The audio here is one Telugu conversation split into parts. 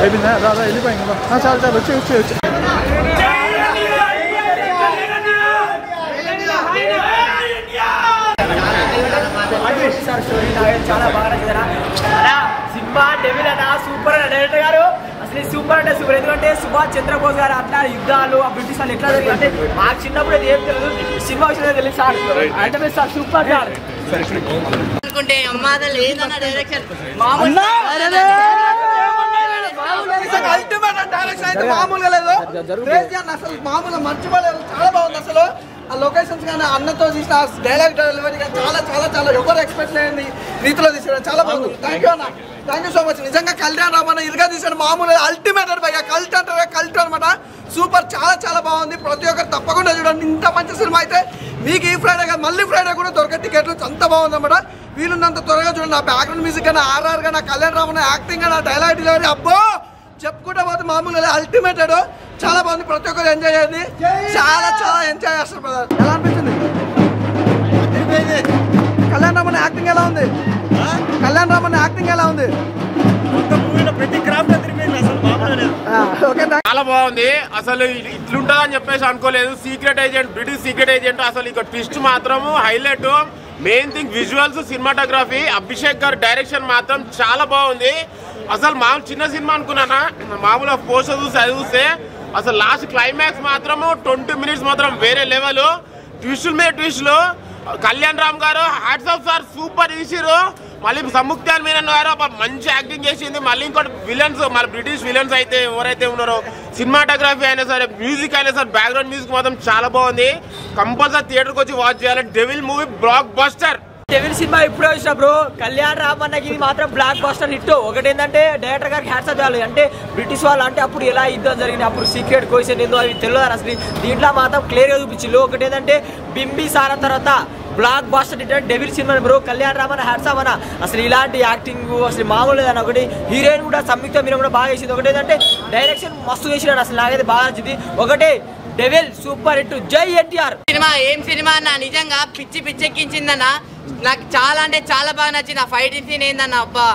అయిపోయిందా దాదా వెళ్ళిపోయింది చాలు చాలు వచ్చి వచ్చి వచ్చి చాలా బాగా నచ్చిందా సినిమా డెవిల్ అన్న సూపర్ అన్న డైరెక్టర్ గారు అసలు సూపర్ అంటే సూపర్ ఎందుకంటే సుభాష్ చంద్రబోస్ గారు అట్లా యుద్ధాలు ఆ బ్రిటిష్ వాళ్ళు ఎట్లా జరిగింది అంటే మాకు చిన్నప్పుడు ఏం తెలియదు సినిమా విషయంలో తెలియదు సార్ అంటే సార్ సూపర్ సార్ అనుకుంటే అమ్మాదలు ఏదన్నా డైరెక్షన్ అల్టిమేట్ డైరెక్షన్ అయితే మామూలుగా లేదు అసలు మామూలుగా మర్చిపోలేదు చాలా బాగుంది అసలు ఆ లొకేషన్స్ కానీ అన్నతో తీసిన డైలాగ్ డెలివరీ కానీ చాలా చాలా చాలా ఎవరు ఎక్స్పెక్ట్ లేని రీతిలో తీసాడు చాలా బాగుంది థ్యాంక్ యూ అన్న థ్యాంక్ యూ సో మచ్ నిజంగా కళ్యాణ్ రామన్న ఇరుగా తీసాడు మామూలుగా అల్టిమేట్ భయ్య కల్ట్ అంటారు కల్ట్ అనమాట సూపర్ చాలా చాలా బాగుంది ప్రతి ఒక్కరు తప్పకుండా చూడండి ఇంత మంచి సినిమా అయితే మీకు ఈ ఫ్రైడే కాదు మళ్ళీ ఫ్రైడే కూడా దొరికే టికెట్లు అంత బాగుంది అనమాట వీలున్నంత త్వరగా చూడండి ఆ బ్యాక్గ్రౌండ్ మ్యూజిక్ కానీ ఆర్ఆర్ కానీ కళ్యాణ్ రామన్న యాక్టింగ్ కానీ డైలాగ్ డెలివరీ అబ్బో చెప్పుకుంటే పోతే మామూలుగా అల్టిమేటెడ్ చాలా బాగుంది ప్రతి ఒక్కరు ఎంజాయ్ చేయండి చాలా చాలా ఎంజాయ్ చేస్తారు బ్రదర్ ఎలా అనిపించింది కళ్యాణ్ రామన్ యాక్టింగ్ ఎలా ఉంది కళ్యాణ్ రామన్ యాక్టింగ్ ఎలా ఉంది చాలా బాగుంది అసలు ఇట్లుంటదని చెప్పేసి అనుకోలేదు secret agent British secret agent అసలు ఇక ట్విస్ట్ మాత్రం highlight main thing visuals cinematography Abhishek గారి డైరెక్షన్ మాత్రం చాలా బాగుంది అసలు మామూలు చిన్న సినిమా అనుకున్నానా మామూలుగా పోస్టర్ చూస్తే అసలు లాస్ట్ క్లైమాక్స్ మాత్రము 20 మినిట్స్ మాత్రం వేరే లెవెల్ ట్విస్టుల మీద ట్విస్టులు కళ్యాణ్ రామ్ గారు హ్యాట్స్ ఆఫ్ సార్ సూపర్ తీసిరు మళ్ళీ సముక్తాన్ మీనన్ గారు మంచి యాక్టింగ్ చేసింది మళ్ళీ ఇంకోటి విలన్స్ మన బ్రిటిష్ విలన్స్ అయితే ఎవరైతే ఉన్నారో సినిమాటోగ్రఫీ అయినా సరే మ్యూజిక్ అయినా సరే బ్యాక్గ్రౌండ్ మ్యూజిక్ మాత్రం చాలా బాగుంది కంపల్సరీ థియేటర్కి వచ్చి వాచ్ చేయాలి devil movie block buster devil cinema ఇప్పుడే వచ్చిన బ్రో కళ్యాణ్ రామన్నకి ఇది మాత్రం బ్లాక్ బస్టర్ హిట్ ఒకటి ఏంటంటే డైరెక్టర్ గారికి హ్యాట్స్ ఆఫ్ చేయాలి అంటే బ్రిటిష్ వాళ్ళు అంటే అప్పుడు ఎలా యుద్ధం జరిగింది అప్పుడు సీక్రెట్ క్వశ్చన్ ఏందో అవి తెలియదు అసలు దీంట్లో మాత్రం క్లియర్గా చూపించింది ఒకటి ఏంటంటే బింబిసారా తర్వాత block buster hit devil cinema bro Kalyan రామన్న హ్యాట్స్ ఆఫ్ అన్న అసలు ఇలాంటి యాక్టింగ్ అసలు మామూలు లేదన్న ఒకటి హీరోయిన్ కూడా సంయుక్త మీన కూడా బాగా చేసింది ఒకటి ఏంటంటే డైరెక్షన్ మస్తు చేసినాడు అసలు నాకైతే బాగా నచ్చింది ఒకటి డెవిల్ సూపర్ హిట్ జై ఎన్టీఆర్ సినిమా ఏం సినిమా అన్న నిజంగా పిచ్చి పిచ్చెక్కించిందన్న నాకు చాలా అంటే చాలా బాగా నచ్చింది ఆ ఫైటింగ్ సీన్ ఏందన్న అబ్బా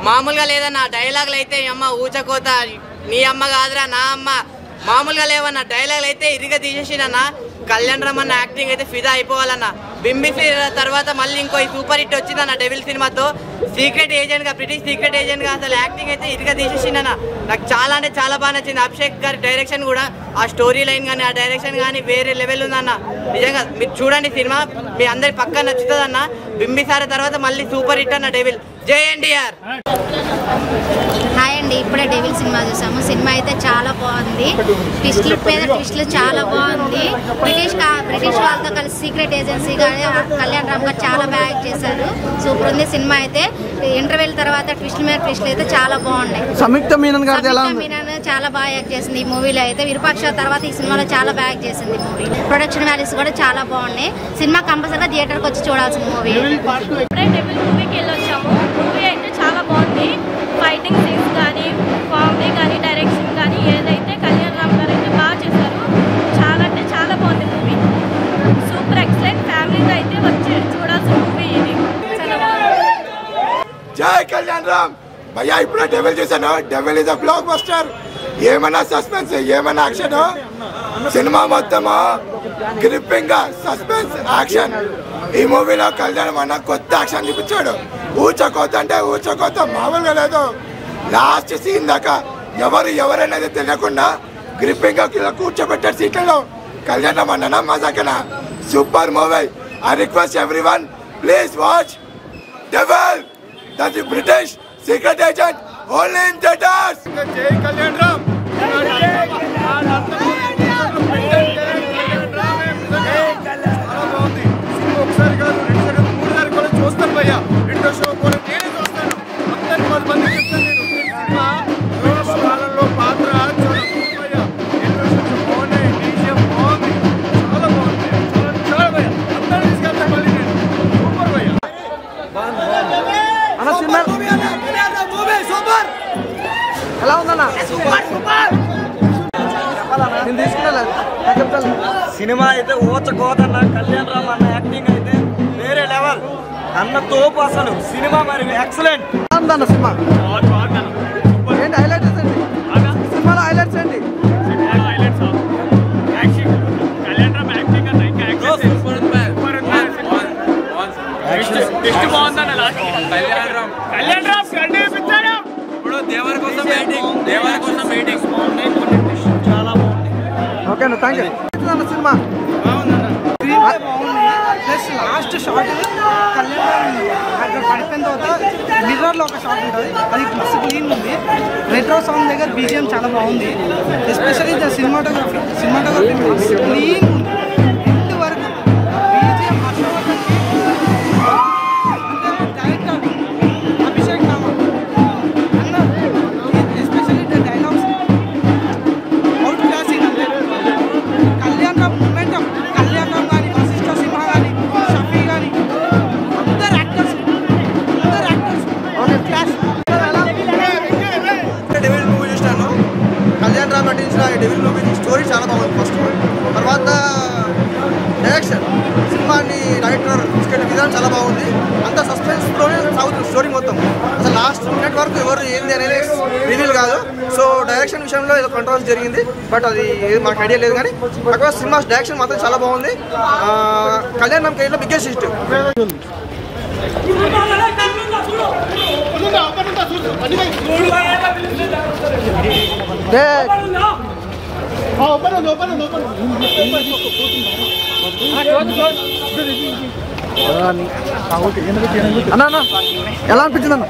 మామూలుగా లేదన్న డైలాగులు అయితే అమ్మ ఊచకోత నీ అమ్మ కాదురా నా అమ్మ మామూలుగా లేవన్న డైలాగులు అయితే ఇరిగా తీసేసిందన్న కళ్యాణ్ రామన్న యాక్టింగ్ అయితే ఫిదా అయిపోవాలన్న బింబిసారా తర్వాత మళ్ళీ ఇంకో సూపర్ హిట్ వచ్చిందన్న డెవిల్ సినిమాతో సీక్రెట్ ఏజెంట్ గా బ్రిటిష్ సీక్రెట్ ఏజెంట్ గా అసలు యాక్టింగ్ అయితే ఇరిగా తీసేసిందన్న నాకు చాలా అంటే చాలా బాగా నచ్చింది అభిషేక్ గారి డైరెక్షన్ కూడా ఆ స్టోరీ లైన్ కానీ ఆ డైరెక్షన్ కానీ వేరే లెవెల్ ఉందన్న నిజంగా మీరు చూడండి సినిమా మీ అందరి పక్కా నచ్చుతుంది అన్న బింబిసారా తర్వాత మళ్ళీ సూపర్ హిట్ అన్న డెవిల్ జై ఎన్టీఆర్ హాయ్ అండి ఇప్పుడే డెవిల్ సినిమా చూసాము సినిమా అయితే చాలా బాగుంది ట్విస్టులు పేద ట్విస్టులు చాలా బాగుంది బ్రిటిష్ వాళ్ళతో కలిసి సీక్రెట్ ఏజెన్సీ కానీ కళ్యాణ్ రామ్ గారు చాలా బాగా యాక్ట్ చేశారు సూపర్ ఉంది సినిమా అయితే ఇంటర్వెల్ తర్వాత ట్విస్టుల మీద ట్విస్టులు అయితే చాలా బాగున్నాయి సంయుక్త మీనన్ చాలా బాగా యాక్ట్ చేసింది ఈ మూవీలో అయితే విరూపాక్ష తర్వాత ఈ సినిమాలో చాలా బాగా యాక్ట్ చేసింది మూవీ ప్రొడక్షన్ వాల్యూస్ కూడా చాలా బాగున్నాయి సినిమా కంపల్సరీగా థియేటర్కి వచ్చి చూడాల్సిన మూవీ డెవిల్ మూవీకి వెళ్ళొచ్చాము మూవీ అయితే చాలా బాగుంది ఫైటింగ్ సీన్స్ కానీ కామెడీ కానీ డైరెక్షన్ కానీ ఏదైతే కళ్యాణ్ రామ్ గారు అయితే బాగా చేశారు చాలా అంటే చాలా బాగుంది మూవీ సూపర్ ఎక్సలెంట్ ఫ్యామిలీతో అయితే వచ్చి చూడాల్సిన మూవీ ఇది చాలా బాగుంది జై కళ్యాణ్ రామ్ భయ్యా ఇప్పుడే డెవిల్ చూసాను devil is a block buster ఏమన్నా సస్పెన్స్ ఏమన్నా యాక్షన్ సినిమా మొత్తము గ్రిప్పింగ్ గా సస్పెన్స్ యాక్షన్ ఈ మూవీలో కళ్యాణ్ అన్న కొత్త యాక్షన్ చూపించాడు ఊచకోత అంటే ఊచకోత మామూలుగా లేదు లాస్ట్ సీన్ దాకా ఎవరనేది తెలియకుండా గ్రిప్పింగ్ గా కూర్చోబెట్టాడు సీట్లలో కళ్యాణ్ అన్న మజాకనా super movie I request everyone please watch devil that is British secret agent only in theatres జై కళ్యాణ్ రామ్ ఒకసారి కాదు 2 సార్లు 3 సార్లు కూడా చూస్తాను భయ్యా రెండో షో కూడా నేనే చూస్తాను అందరికి 10 మంది చెప్తాను నేను సినిమా వాళ్ళలో పాత్ర భయ్యా బాగున్నాయి డీజీఎం బాగుంది చాలా బాగుంది చాలా భయ్యా అందరూ తీసుకెళ్తాను మళ్ళీ నేను సూపర్ భయ్యా సూపర్ ఎలా ఉందన్నా నేను తీసుకున్నాను సినిమా అయితే ఊచకోతన్న కళ్యాణ్ రామ్ అన్న యాక్టింగ్ అయితే వేరే లెవెల్ అన్న తోపు అసలు సినిమా మరి ఎక్సలెంట్ ఉందన్న సినిమా ఏంటి హైలైట్ ఇప్పుడు దేవర కోసం వెయిటింగ్ చాలా బాగుంది. ఓకే అన్న, thank you. Cinema plus last shot Kalyan అక్కడ పడిపోయిన తర్వాత మిర్రర్లో ఒక షాట్ ఉంటుంది, అది మస్తు క్లీన్ ఉంది. రెట్రో సాంగ్ దగ్గర బీజిఎం చాలా బాగుంది. ఎస్పెషల్లీ ద సినిమాటోగ్రఫీ మస్తు క్లీన్ ఉంది. ఇంటి వరకు బీజిఎం డైరెక్టర్ అభిషేక్ నామా అన్న, ఎస్పెషల్లీ ద డైలాగ్స్ అవుట్ క్లాసింగ్ అంటే కళ్యాణ్ రామ్ మూమెంటం, కళ్యాణ్ రామ్ కానీ వశిష్ఠ సింహ కానీ షఫీ కానీ అందరు యాక్టర్స్ క్లాస్. డెవిల్ మూవీ చూసినాను. కళ్యాణ్ రామ్ నటించిన డెవిల్ మూవీ స్టోరీ చాలా బాగుంది. ఫస్ట్ తర్వాత డైరెక్షన్, సినిమాని డైరెక్టర్ తీసుకెళ్ళే విధానం చాలా బాగుంది. అంత సస్పెన్స్లోనే సాగుతుంది స్టోరీ మొత్తం. అసలు లాస్ట్ మినిట్ వరకు ఎవరు ఏంది అనేది రివీల్ కాదు. సో డైరెక్షన్ విషయంలో ఏదో కంట్రోవర్సీ జరిగింది, బట్ అది మాకు ఐడియా లేదు. కానీ అక్కడ సినిమా డైరెక్షన్ మాత్రం చాలా బాగుంది. కళ్యాణ్ రామ్ కెరీర్లో బిగ్గెస్ట్ హిట్. అన్న ఎలా అనిపించింది అన్న?